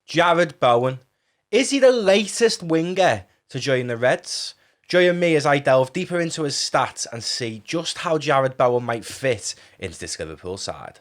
JARROD Bowen. Is he the latest winger to join the Reds? Join me as I delve deeper into his stats and see just how JARROD Bowen might fit into this Liverpool side.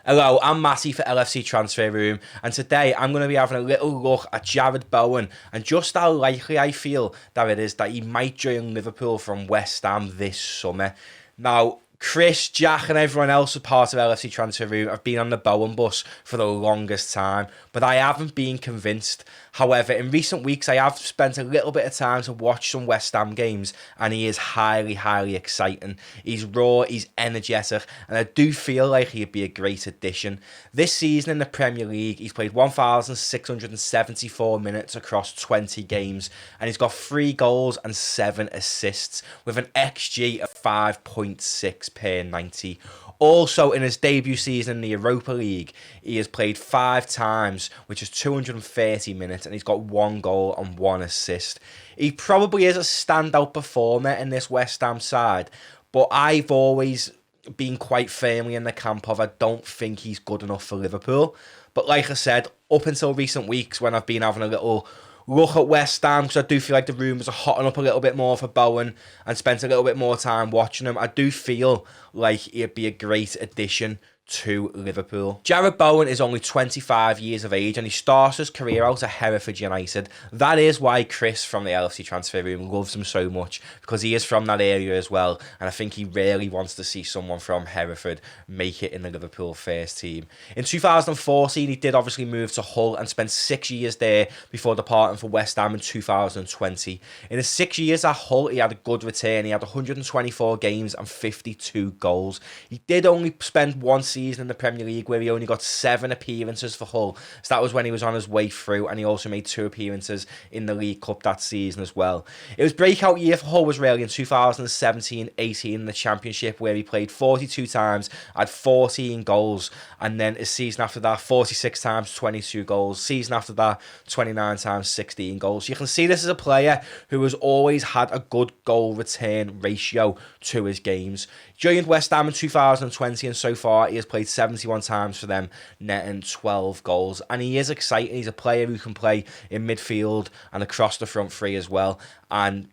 Hello, I'm Matty for LFC Transfer Room, and today I'm going to be having a little look at JARROD Bowen and just how likely I feel that it is that he might join Liverpool from West Ham this summer. Now, Kris, Jack and everyone else a part of LFC Transfer Room have been on the Bowen bus for the longest time, but I haven't been convinced. However, in recent weeks I have spent a little bit of time to watch some West Ham games, and he is highly exciting. He's raw, he's energetic, and I do feel like he'd be a great addition. This season in the Premier League, he's played 1,674 minutes across 20 games, and he's got 3 goals and 7 assists, with an XG of 5.6 per 90. Also, in his debut season in the Europa League, he has played 5 times, which is 230 minutes, and he's got 1 goal and 1 assist. He probably is a standout performer in this West Ham side, but I've always been quite firmly in the camp of I don't think he's good enough for Liverpool. But like I said, up until recent weeks when I've been having a little look at West Ham, because I do feel like the rumours are hotting up a little bit more for Bowen, and spent a little bit more time watching him, I do feel like he'd be a great addition to Liverpool. JARROD Bowen is only 25 years of age, and he starts his career out at Hereford United. That is why Kris from the LFC Transfer Room loves him so much, because he is from that area as well, and I think he really wants to see someone from Hereford make it in the Liverpool first team. In 2014, he did obviously move to Hull and spent 6 years there before departing for West Ham in 2020. In his 6 years at Hull, he had a good return. He had 124 games and 52 goals. He did only spend 1 season in the Premier League where he only got 7 appearances for Hull. So that was when he was on his way through, and he also made 2 appearances in the League Cup that season as well. It was breakout year for Hull was really in 2017-18 in the Championship, where he played 42 times, had 14 goals, and then his season after that 46 times, 22 goals. Season after that 29 times, 16 goals. You can see this is a player who has always had a good goal return ratio to his games. Joined West Ham in 2020, and so far he has played 71 times for them, netting 12 goals. And he is exciting. He's a player who can play in midfield and across the front three as well. And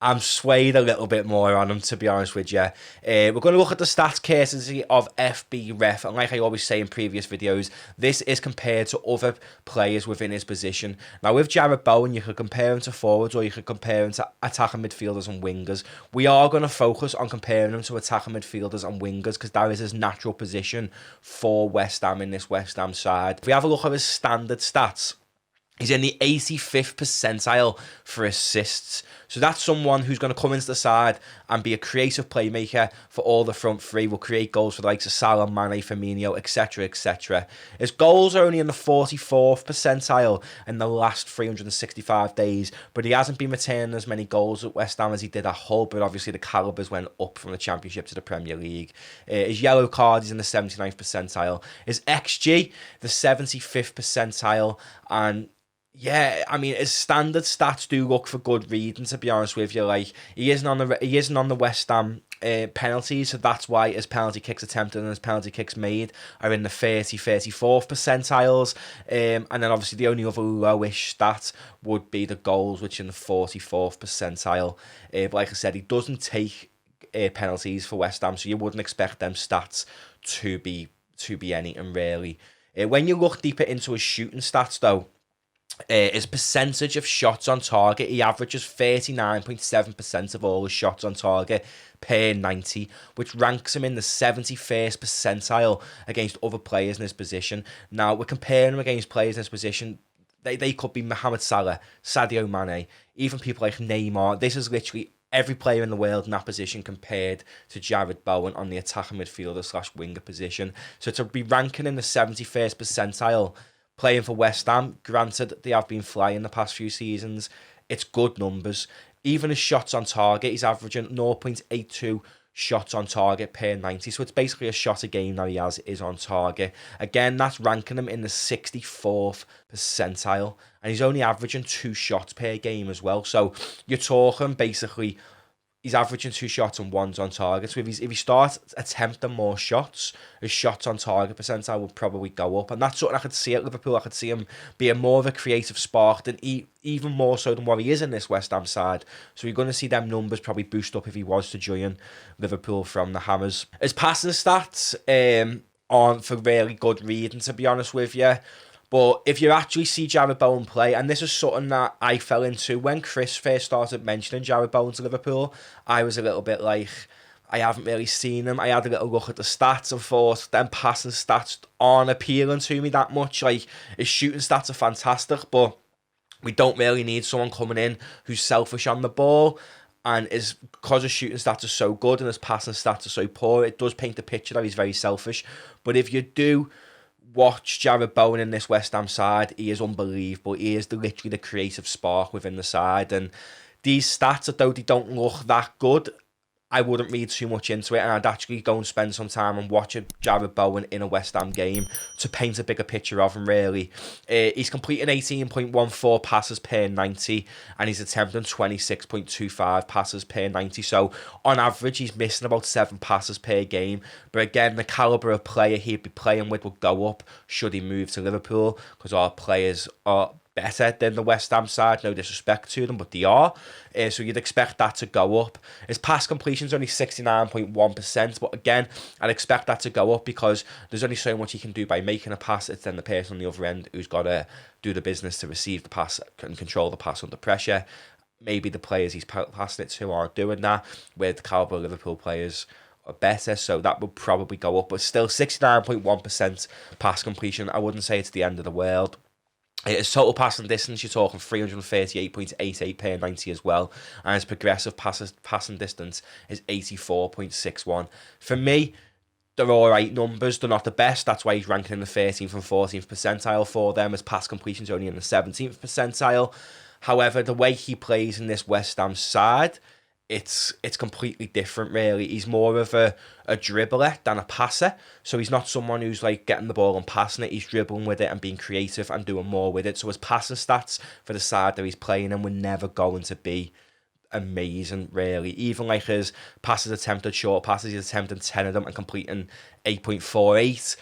I'm swayed a little bit more on him, to be honest with you. We're going to look at the stats courtesy of FB Ref, and like I always say in previous videos, this is compared to other players within his position. Now, with JARROD Bowen, you could compare him to forwards, or you could compare him to attacking midfielders and wingers. We are going to focus on comparing him to attacking midfielders and wingers, because that is his natural position for West Ham in this West Ham side. If we have a look at his standard stats, he's in the 85th percentile for assists. So that's someone who's going to come into the side and be a creative playmaker for all the front three. Will create goals for the likes of Salah, Mane, Firmino, etc, etc. His goals are only in the 44th percentile in the last 365 days, but he hasn't been returning as many goals at West Ham as he did at Hull, but obviously the calibers went up from the Championship to the Premier League. His yellow card is in the 79th percentile. His XG, the 75th percentile, and yeah, I mean, his standard stats do look for good reading, to be honest with you. Like, he isn't on the West Ham penalties, so that's why his penalty kicks attempted and his penalty kicks made are in the 34th percentiles. And then obviously the only other lowish stat would be the goals, which are in the 44th percentile. But like I said, he doesn't take penalties for West Ham, so you wouldn't expect them stats to be anything really. When you look deeper into his shooting stats, though, his percentage of shots on target, he averages 39.7% of all his shots on target per 90, which ranks him in the 71st percentile against other players in his position. Now, we're comparing him against players in his position. They could be Mohamed Salah, Sadio Mane, even people like Neymar. This is literally every player in the world in that position compared to JARROD Bowen on the attacking midfielder / winger position. So to be ranking in the 71st percentile, playing for West Ham, granted they have been flying the past few seasons, it's good numbers. Even his shots on target, he's averaging 0.82 shots on target per 90. So it's basically a shot a game that he has is on target. Again, that's ranking him in the 64th percentile. And he's only averaging 2 shots per game as well. So you're talking basically he's averaging 2 shots and 1s on target. So if he starts attempting more shots, his shots on target percentile would probably go up. And that's something I could see at Liverpool. I could see him being more of a creative spark than even more so than what he is in this West Ham side. So you're going to see them numbers probably boost up if he was to join Liverpool from the Hammers. His passing stats aren't for really good reading, to be honest with you. But if you actually see JARROD BOWEN play, and this is something that I fell into when Kris first started mentioning JARROD BOWEN to Liverpool, I was a little bit like, I haven't really seen him. I had a little look at the stats and thought, them passing stats aren't appealing to me that much. Like, his shooting stats are fantastic, but we don't really need someone coming in who's selfish on the ball. And because his shooting stats are so good and his passing stats are so poor, it does paint the picture that he's very selfish. But if you do watch JARROD BOWEN in this West Ham side, he is unbelievable. He is literally the creative spark within the side. And these stats, although they don't look that good, I wouldn't read too much into it, and I'd actually go and spend some time and watch JARROD BOWEN in a West Ham game to paint a bigger picture of him, really. He's completing 18.14 passes per 90, and he's attempting 26.25 passes per 90. So, on average, he's missing about 7 passes per game. But again, the calibre of player he'd be playing with would go up should he move to Liverpool, because our players are better than the West Ham side. No disrespect to them, but they are. So you'd expect that to go up. His pass completion's only 69.1%, but again, I'd expect that to go up because there's only so much he can do by making a pass. It's then the person on the other end who's got to do the business to receive the pass and control the pass under pressure. Maybe the players he's passing it to aren't doing that, where the calibre of Liverpool players are better, so that would probably go up. But still, 69.1% pass completion, I wouldn't say it's the end of the world. His total passing distance, you're talking 338.88 per 90 as well. And his progressive passing distance is 84.61. For me, they're all right numbers. They're not the best. That's why he's ranking in the 13th and 14th percentile for them. His pass completion's only in the 17th percentile. However, the way he plays in this West Ham side, it's completely different, really. He's more of a dribbler than a passer. So he's not someone who's like getting the ball and passing it. He's dribbling with it and being creative and doing more with it. So his passing stats for the side that he's playing in were never going to be amazing, really. Even like his passes attempted, short passes, he's attempting 10 of them and completing 8.48.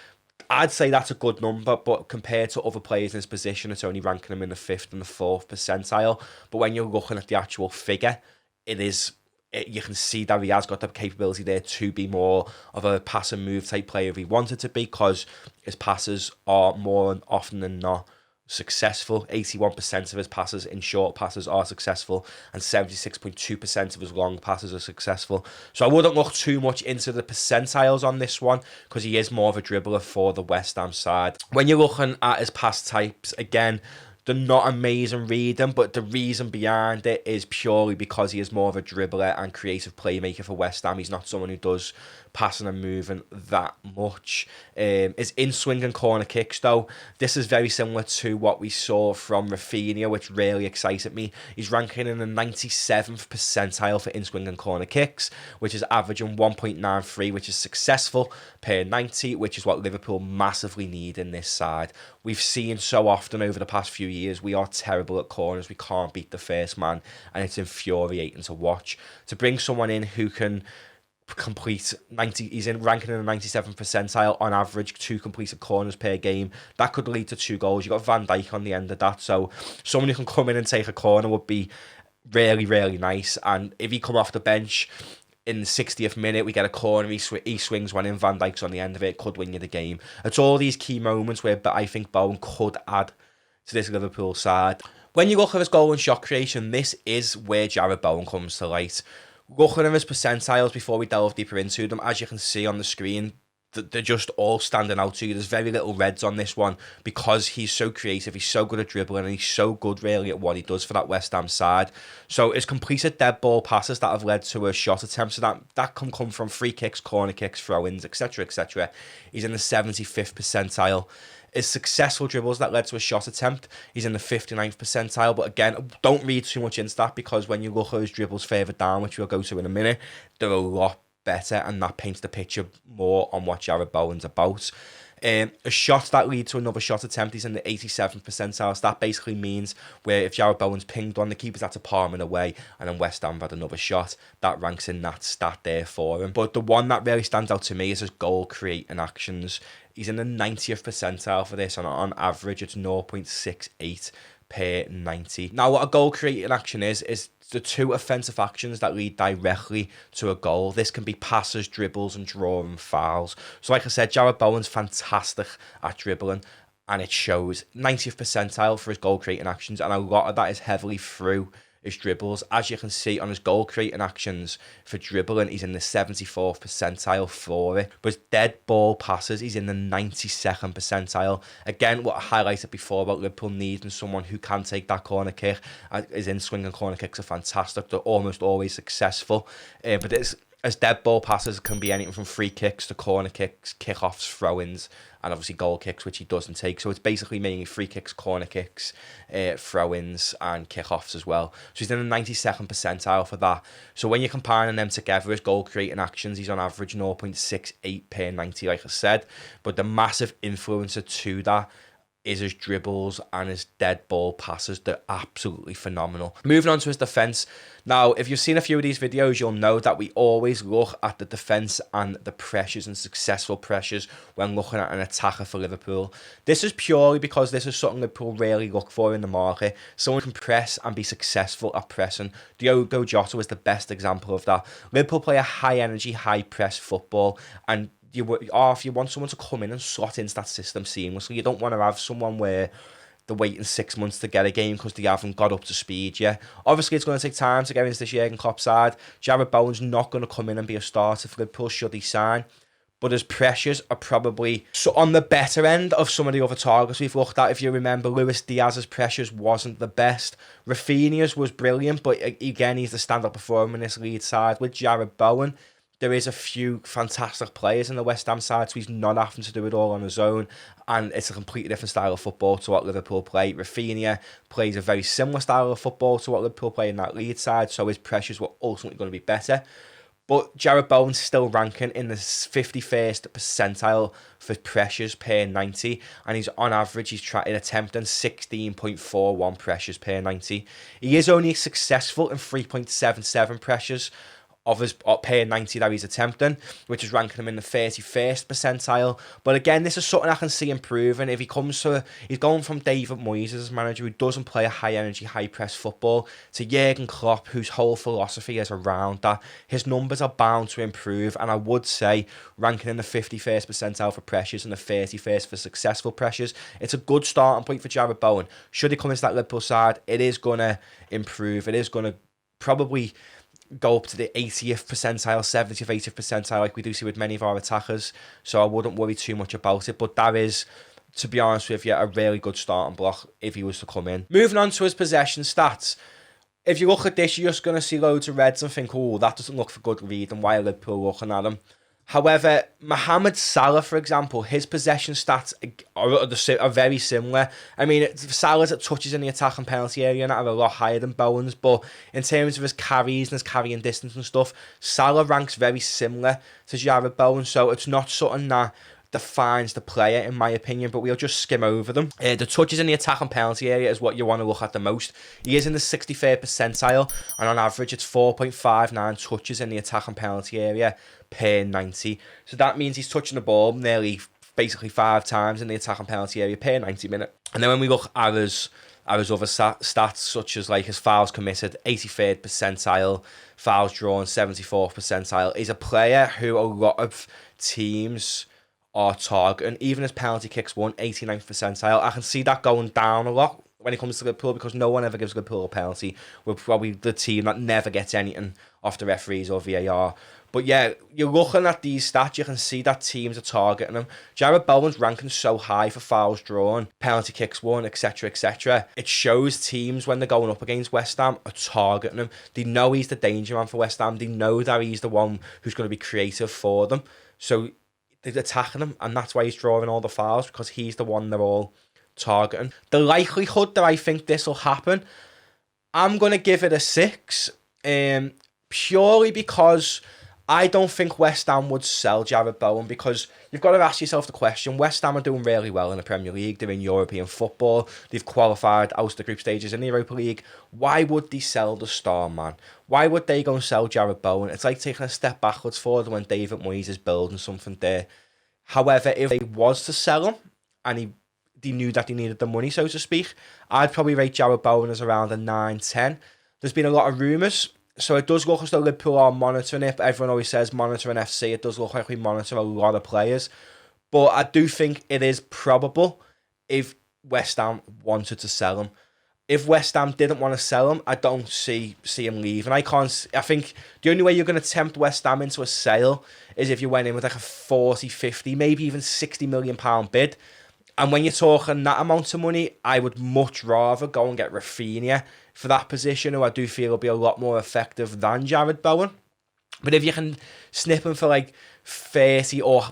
I'd say that's a good number, but compared to other players in his position, it's only ranking him in the 5th and the 4th percentile. But when you're looking at the actual figure, you can see that he has got the capability there to be more of a pass and move type player if he wanted to be, because his passes are more often than not successful. 81% of his passes in short passes are successful, and 76.2% of his long passes are successful. So I wouldn't look too much into the percentiles on this one, because he is more of a dribbler for the West Ham side. When you're looking at his pass types, again, they're not amazing reading, but the reason behind it is purely because he is more of a dribbler and creative playmaker for West Ham. He's not someone who does passing and moving that much. His in-swing and corner kicks, though, this is very similar to what we saw from Rafinha, which really excited me. He's ranking in the 97th percentile for in-swing and corner kicks, which is averaging 1.93, which is successful per 90, which is what Liverpool massively need in this side. We've seen so often over the past few years, we are terrible at corners. We can't beat the first man, and it's infuriating to watch. To bring someone in who can complete 90, he's in ranking in the 97th percentile on average, 2 completed corners per game. That could lead to 2 goals. You got Van Dijk on the end of that, so someone who can come in and take a corner would be really, really nice. And if he come off the bench in the 60th minute, we get a corner, he swings one in, Van Dijk's on the end of it, could win you the game. It's all these key moments where I think Bowen could add to this Liverpool side. When you look at his goal and shot creation, this is where JARROD BOWEN comes to light. Looking at his percentiles before we delve deeper into them, as you can see on the screen, they're just all standing out to you. There's very little reds on this one because he's so creative, he's so good at dribbling, and he's so good really at what he does for that West Ham side. So his completed dead ball passes that have led to a shot attempt, so that can come from free kicks, corner kicks, throw-ins, etc, etc. He's in the 75th percentile. His successful dribbles that led to a shot attempt, he's in the 59th percentile. But again, don't read too much into that, because when you look at his dribbles further down, which we'll go to in a minute, they're a lot better, and that paints the picture more on what JARROD BOWEN's about. A shot that leads to another shot attempt is in the 87th percentile. So that basically means where if Jarrod Bowen's pinged one, the keeper's had to palm it away, and then West Ham had another shot. That ranks in that stat there for him. But the one that really stands out to me is his goal creating actions. He's in the 90th percentile for this, and on average it's 0.68 per 90. Now, what a goal creating action is the two offensive actions that lead directly to a goal. This can be passes, dribbles, and drawing fouls. So like I said, Jarrod Bowen's fantastic at dribbling, and it shows. 90th percentile for his goal creating actions, and a lot of that is heavily through his dribbles. As you can see on his goal creating actions for dribbling, he's in the 74th percentile for it. But his dead ball passes, he's in the 92nd percentile. Again, what I highlighted before about Liverpool needing someone who can take that corner kick. His in-swinging corner kicks are fantastic. They're almost always successful. But his dead ball passes can be anything from free kicks to corner kicks, kick-offs, throw-ins, and obviously goal kicks, which he doesn't take. So it's basically mainly free kicks, corner kicks, throw-ins, and kick-offs as well. So he's in the 92nd percentile for that. So when you're combining them together, his goal-creating actions, he's on average 0.68 per 90, like I said. But the massive influencer to that is his dribbles and his dead ball passes. They're absolutely phenomenal. Moving on to his defence. Now, if you've seen a few of these videos, you'll know that we always look at the defence and the pressures and successful pressures when looking at an attacker for Liverpool. This is purely because this is something Liverpool rarely look for in the market. Someone can press and be successful at pressing. Diogo Jota is the best example of that. Liverpool play a high energy, high press football, and if you want someone to come in and slot into that system seamlessly, you don't want to have someone where they're waiting 6 months to get a game because they haven't got up to speed yet. Obviously, it's going to take time to get into this Jurgen Klopp side. Jarrod Bowen's not going to come in and be a starter for Liverpool should he sign. But his pressures are probably on the better end of some of the other targets we've looked at. If you remember, Luis Diaz's pressures wasn't the best. Rafinha's was brilliant, but again, he's the stand-up performer in this lead side. With Jarrod Bowen, there is a few fantastic players in the West Ham side, so he's not having to do it all on his own. And it's a completely different style of football to what Liverpool play. Rafinha plays a very similar style of football to what Liverpool play in that lead side, so his pressures were ultimately going to be better. But Jarrod Bowen's still ranking in the 51st percentile for pressures per 90. And he's on average, he's attempting 16.41 pressures per 90. He is only successful in 3.77 pressures of his per 90 that he's attempting, which is ranking him in the 31st percentile. But again, this is something I can see improving. If he comes to, he's going from David Moyes as manager, who doesn't play a high energy, high press football, to Jurgen Klopp, whose whole philosophy is around that. His numbers are bound to improve, and I would say ranking in the 51st percentile for pressures and the 31st for successful pressures. It's a good starting point for Jarrod Bowen. Should he come into that Liverpool side, it is going to improve. It is going to probably go up to the 80th percentile, 70th, 80th percentile, like we do see with many of our attackers. So I wouldn't worry too much about it. But that is, to be honest with you, a really good starting block if he was to come in. Moving on to his possession stats. If you look at this, you're just going to see loads of reds and think, oh, that doesn't look for good reason. Why are Liverpool looking at him? However, Mohamed Salah, for example, his possession stats are very similar. I mean, Salah's touches in the attack and penalty area are a lot higher than Bowen's, but in terms of his carries and his carrying distance and stuff, Salah ranks very similar to Jarrod Bowen, so it's not something that defines the player, in my opinion, but we'll just skim over them. The touches in the attack and penalty area is what you want to look at the most. He is in the 63rd percentile, and on average, it's 4.59 touches in the attack and penalty area per 90. So that means he's touching the ball nearly basically 5 times in the attack and penalty area per 90 minute. And then when we look at his other stats, such as like his fouls committed, 83rd percentile, fouls drawn, 74th percentile, he's a player who a lot of teams are targeting. Even his penalty kicks won, 89th percentile. I can see that going down a lot when it comes to Liverpool, because no one ever gives Liverpool a penalty. We're probably the team that never gets anything off the referees or VAR. But yeah, you're looking at these stats, you can see that teams are targeting him. Jarrod Bowen's ranking so high for fouls drawn, penalty kicks won, etc., etc. It shows teams, when they're going up against West Ham, are targeting him. They know he's the danger man for West Ham. They know that he's the one who's going to be creative for them. So they're attacking him, and that's why he's drawing all the fouls, because he's the one they're all targeting. The likelihood that I think this will happen, I'm going to give it a 6, purely because I don't think West Ham would sell Jarrod Bowen because you've got to ask yourself the question. West Ham are doing really well in the Premier League. They're in European football. They've qualified out of the group stages in the Europa League. Why would they sell the star man? Why would they go and sell Jarrod Bowen? It's like taking a step backwards for them when David Moyes is building something there. However, if they was to sell him and they knew that they needed the money, so to speak, I'd probably rate Jarrod Bowen as around a 9-10. There's been a lot of rumours. So it does look as though Liverpool are monitoring it. But everyone always says monitoring FC. It does look like we monitor a lot of players. But I do think it is probable if West Ham wanted to sell him. If West Ham didn't want to sell him, I don't see him leaving. I think the only way you're going to tempt West Ham into a sale is if you went in with like a 40, 50, maybe even £60 million bid. And when you're talking that amount of money, I would much rather go and get Rafinha for that position, who I do feel will be a lot more effective than Jarrod Bowen. But if you can snip him for like 30 or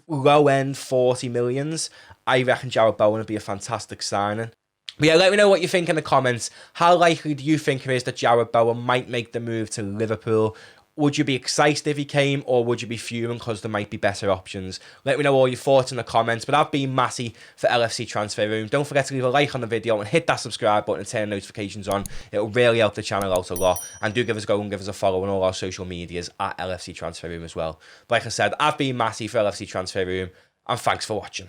low end 40 millions, I reckon Jarrod Bowen would be a fantastic signing. But yeah, let me know what you think in the comments. How likely do you think it is that Jarrod Bowen might make the move to Liverpool? Would you be excited if he came, or would you be fuming because there might be better options? Let me know all your thoughts in the comments. But I've been Matty for LFC Transfer Room. Don't forget to leave a like on the video and hit that subscribe button and turn notifications on. It'll really help the channel out a lot. And do give us a go and give us a follow on all our social medias at LFC Transfer Room as well. But like I said, I've been Matty for LFC Transfer Room, and thanks for watching.